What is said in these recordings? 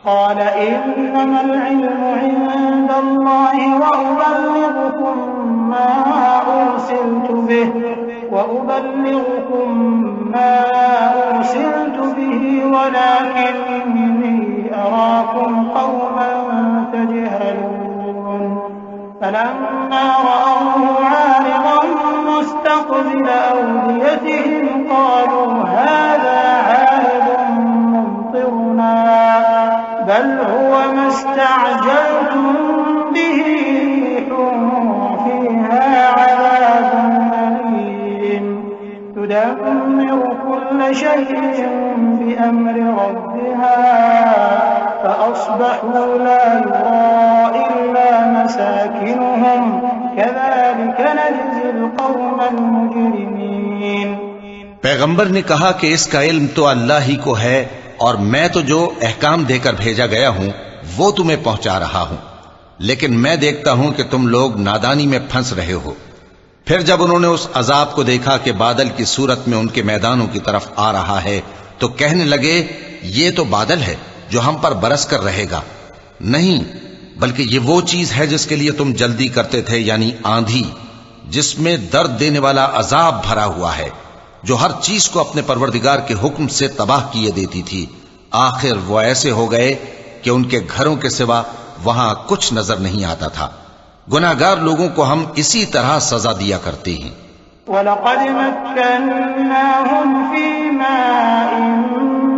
क़ाल इन्नमल इल्मु इंदल्लाहि व उबल्लिगुकुम मा उरसिलतु बिही वलाकिन्नी अराकुम क़ौमन तजहलून फलम्मा रअवहु आरिज़न मुस्तक़बिल अवदियतिहिम क़ालू हाज़ा आरिज़ुन मुमतिरुना बल हुव मस्तअजलतुम बिही फ़ीहा अज़ाबुन अलीम तुदम्मिरु कुल्ल शैइन बिअम्रि रब्बिहा फ़अस्बहू ला युरा इल्ला मसाकिनुहुम कज़ालिक नजज़िल क़ौमल मुजरिमीन। पैगंबर ने कहा कि इसका इल्म तो अल्लाह ही को है और मैं तो जो अहकाम देकर भेजा गया हूं वो तुम्हें पहुंचा रहा हूं, लेकिन मैं देखता हूं कि तुम लोग नादानी में फंस रहे हो। फिर जब उन्होंने उस अजाब को देखा कि बादल की सूरत में उनके मैदानों की तरफ आ रहा है तो कहने लगे ये तो बादल है जो हम पर बरस कर रहेगा। नहीं, बल्कि ये वो चीज है जिसके लिए तुम जल्दी करते थे, यानी आंधी, जिसमें दर्द देने वाला अजाब भरा हुआ है, जो हर चीज को अपने परवरदिगार के हुक्म से तबाह किए देती थी। आखिर वो ऐसे हो गए कि उनके घरों के सिवा वहां कुछ नजर नहीं आता था। गुनाहगार लोगों को हम इसी तरह सजा दिया करते हैं। वलक़द मक्कन्नाहुम फीमा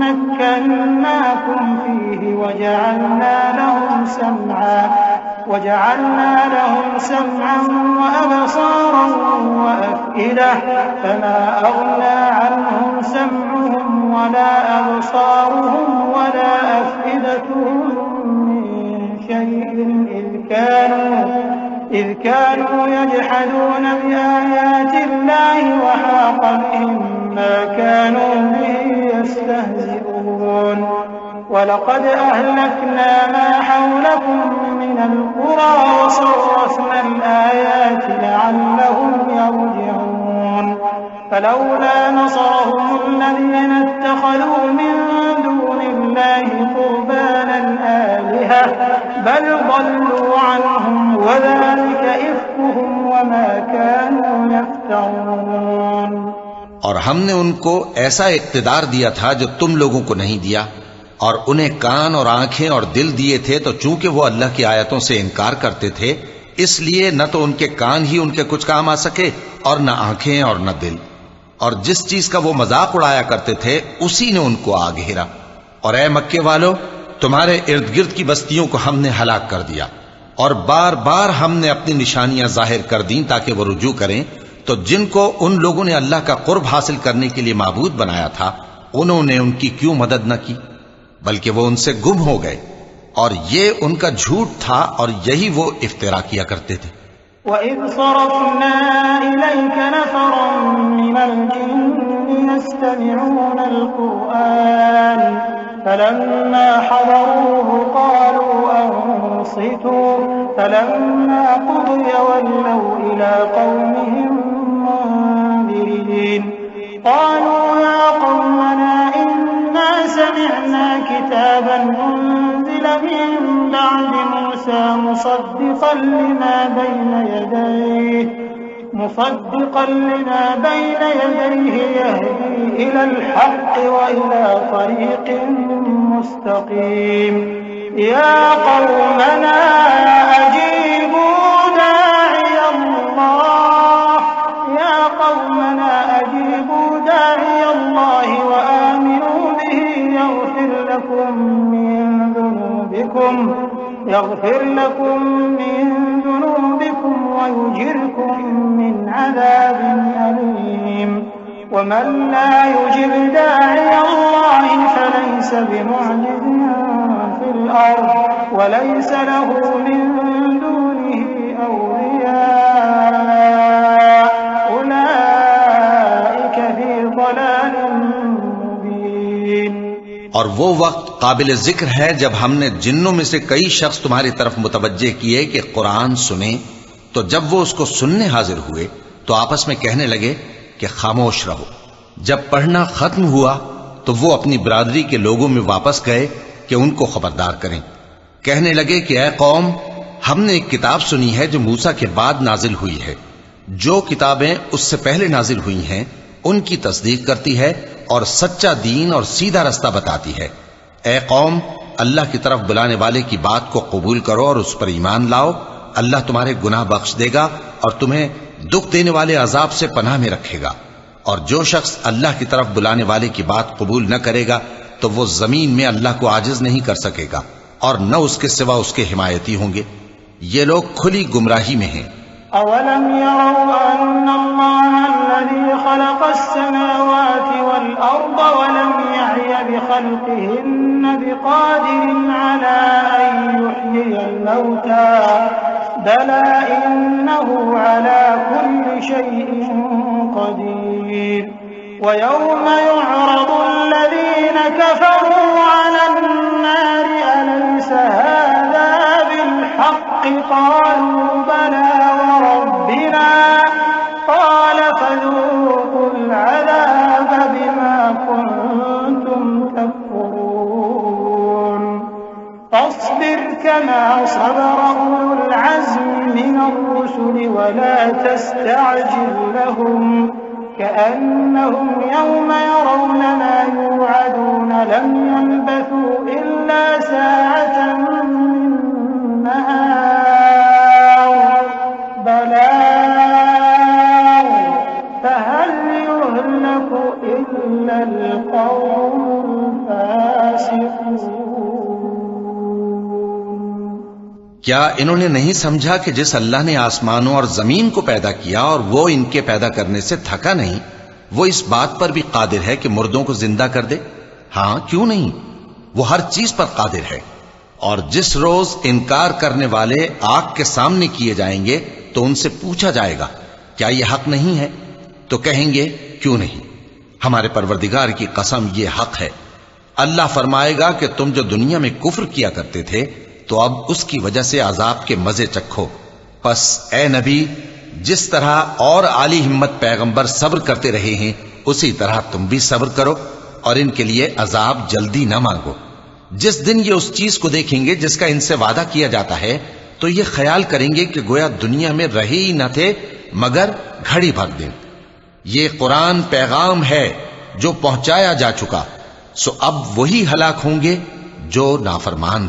मक्कन्नाकुम फीहि वजअलना लहुम समअन व अबसारन व अफ़इदह फमा अग़ना अन्हुम समअुहुम वला अबसारुहुम वला अफ़इदतुहुम मिन शैइन إذ كانوا يجحدون بآيات الله وحاق بهم ما كانوا به يستهزئون ولقد أهلكنا ما حولكم من القرى وصرفنا الآيات لعلهم يرجعون فلولا نصرهم الذين اتخذوا من دون الله قربانا آلهة بل ضلوا عنهم وذلك إفكهم وما كانوا يفترون। और हमने उनको ऐसा इक़्तिदार दिया था जो तुम लोगों को नहीं दिया, और उन्हें कान और आंखें और दिल दिए थे, तो चूंकि वो अल्लाह की आयतों से इनकार करते थे इसलिए न तो उनके कान ही उनके कुछ काम आ सके और न आंखें और न दिल, और जिस चीज का वो मजाक उड़ाया करते थे उसी ने उनको आ घेरा। और ए मक्के वालों, तुम्हारे इर्द गिर्द की बस्तियों को हमने हलाक कर दिया और बार बार हमने अपनी निशानियां जाहिर कर दी ताकि वो रुजू करें। तो जिनको उन लोगों ने अल्लाह का कुर्ब हासिल करने के लिए माबूद बनाया था उन्होंने उनकी क्यों मदद न की, बल्कि वो उनसे गुम हो गए, और ये उनका झूठ था और यही वो इफ्तिरा किया करते थे। वइज़ सरफ़ना इलैका नफ़रन मिनल जिन्नि यस्तमिऊनल क़ुरआन फलम्मा हज़रूहु क़ालू अंसितू फलम्मा क़ुदिय वल्लौ इला क़ौमिहिम मुन्दिरीन क़ालू या क़ौमना इन्ना समिअना किताबन उन्ज़िल मिन बअद मूसा मुसद्दिक़न लिमा बैन यदैहि यहदी इलल हक़्क़ि व इला तरीक़िन मुस्तक़ीम या क़ौमना अजीबू दाዒयल्लाह व आमिनू बिही यग़फिर लकुम मिन ज़ुनूबिकुम व युजिरकुम मिन अज़ाबिन अलीम वमन ला युजिब दाዒयल्लाह फलैस बिमुअजिज़िन फिल अर्ज़ व लैस लहू मिन दूनिहि अवलिया उलाइका फी ज़लालिन मुबीन। और वो वक्त काबिल जिक्र है जब हमने जिन्नों में से कई शख्स तुम्हारी तरफ मुतवज्जे किए कि कुरान सुने, तो जब वो उसको सुनने हाजिर हुए तो आपस में कहने लगे कि खामोश रहो। जब पढ़ना खत्म हुआ तो वो अपनी बिरादरी के लोगों में वापस गए कि उनको खबरदार करें। कहने लगे कि ऐ कौम, हमने एक किताब सुनी है जो मूसा के बाद नाजिल हुई है। जो किताबें उससे पहले नाजिल हुई हैं उनकी तस्दीक करती है और सच्चा दीन और सीधा रास्ता बताती है। ऐ कौम, अल्लाह की तरफ बुलाने वाले की बात को कबूल करो और उस पर ईमान लाओ। अल्लाह तुम्हारे गुनाह बख्श देगा और तुम्हें दुख देने वाले अजाब से पनाह में रखेगा। और जो शख्स अल्लाह की तरफ बुलाने वाले की बात कबूल न करेगा तो वो जमीन में अल्लाह को आजिज नहीं कर सकेगा और न उसके सिवा उसके हिमायती होंगे। ये लोग खुली गुमराही में हैं। अवलम यरौ अन्नल्लाह अल्लज़ी खलक़स-समावाति वल-अर्द वलम यअय बिखल्क़िहिन्न बिक़ादिरिन अला अन युहयियल मौता बला इन्नहु अला कुल्लि शैइन क़दीर व यौम युअरदु अल्लज़ीन कफ़रू अलन्नारि अलैसा हाज़ा बिल-हक़्क़ि क़ालू बला व रब्बिना क़ाल फ़ज़ूक़ुल अज़ाब बिमा कुन्तुम तकफ़ुरून फ़ास्बिर कमा सबरा उलुल अज़्मि मिनर-रुसुलि व ला तस्तअजिल लहुम कअन्नहुम यौम यरौन मा युअदून लम यल्बथू इल्ला साअतन मिन नहार बलाग फहल युहलकु इल्ला अल-क़ौमुल फ़ासिक़ून। क्या इन्होंने नहीं समझा कि जिस अल्लाह ने आसमानों और जमीन को पैदा किया और वो इनके पैदा करने से थका नहीं, वो इस बात पर भी कादिर है कि मुर्दों को जिंदा कर दे? हां, क्यों नहीं, वो हर चीज पर कादिर है। और जिस रोज इनकार करने वाले आग के सामने किए जाएंगे तो उनसे पूछा जाएगा क्या यह हक नहीं है? तो कहेंगे क्यों नहीं, हमारे परवरदिगार की कसम ये हक है। अल्लाह फरमाएगा कि तुम जो दुनिया में कुफ्र किया करते थे तो अब उसकी वजह से अजाब के मजे चखो। बस ए नबी, जिस तरह और आली हिम्मत पैगंबर सब्र करते रहे हैं उसी तरह तुम भी सब्र करो और इनके लिए अजाब जल्दी न मांगो। जिस दिन ये उस चीज को देखेंगे जिसका इनसे वादा किया जाता है तो ये ख्याल करेंगे कि गोया दुनिया में रहे ही न थे मगर घड़ी भर दिन। ये कुरान पैगाम है जो पहुंचाया जा चुका, सो अब वही हलाक होंगे जो नाफरमान